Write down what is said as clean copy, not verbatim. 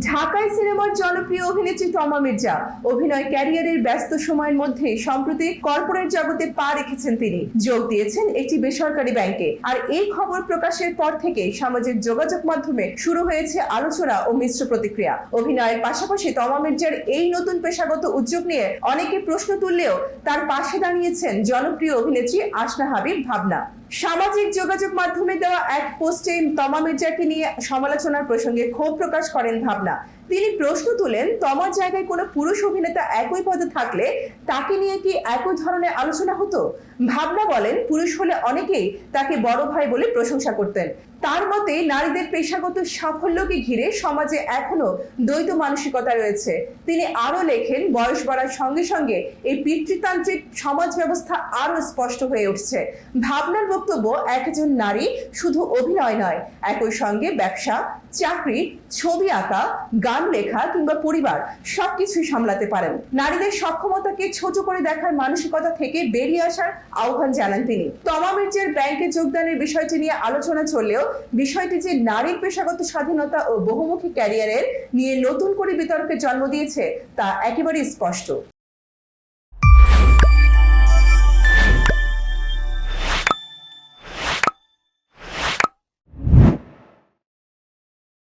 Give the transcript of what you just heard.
ঢাকায় সিনেমার জনপ্রিয় অভিনেত্রী তমা মির্জা অভিনয় ক্যারিয়ারের ব্যস্ত সময়ের মধ্যে সম্প্রতি কর্পোরেট জগতে পা রেখেছেন। তিনি যোগ দিয়েছেন একটি বেসরকারি ব্যাংকে। আর এই খবর প্রকাশের পর থেকে সামাজিক যোগাযোগ মাধ্যমে শুরু হয়েছে আলোচনা ও মিশ্র প্রতিক্রিয়া। অভিনয়ের পাশাপাশি তমা মির্জার এই নতুন পেশাগত উদ্যোগ নিয়ে অনেকে প্রশ্ন তুললেও তার পাশে দাঁড়িয়েছেন জনপ্রিয় অভিনেত্রী আসনা হাবিব ভাবনা। সামাজিক যোগাযোগ মাধ্যমে দেওয়া এক পোস্টে তমা মির্জাকে নিয়ে সমালোচনার প্রসঙ্গে ক্ষোভ প্রকাশ করেন ভাবনা। তিনি প্রশ্ন তুলেন, তমার জায়গায় কোনো পুরুষ অভিনেতা একই পদে থাকলে তাকে নিয়ে কি একই ধরনের আলোচনা হতো? ভাবনা বলেন, পুরুষ হলে অনেকেই তাকে বড় ভাই বলে প্রশংসা করতেন। তার মতে নারীদের পেশাগত সাফল্যকে ঘিরে সমাজে এখনো দ্বৈত মানসিকতা রয়েছে। তিনি আরো লেখেন, বয়স বাড়ার সঙ্গে সঙ্গে এই পিতৃতান্ত্রিক সমাজ ব্যবস্থা আরো স্পষ্ট হয়ে উঠছে। ভাবনার বক্তব্য, একজন নারী শুধু অভিনয় নয়, একই সঙ্গে ব্যবসা, চাকরি, ছবি আঁকা, গান লেখা কিংবা পরিবার সবকিছুই সামলাতে পারেন। নারীদের সক্ষমতাকে ছোট করে দেখার মানসিকতা থেকে বেরিয়ে আসার আহ্বান জানান তিনি। তমা মির্জার ব্যাংকে যোগদানের বিষয়টি নিয়ে আলোচনা চললেও বিষয়টি যে নারীর পেশাগত স্বাধীনতা ও বহুমুখী ক্যারিয়ারের নিয়ে নতুন করে বিতর্কের জন্ম দিয়েছে তা একেবারেই স্পষ্ট।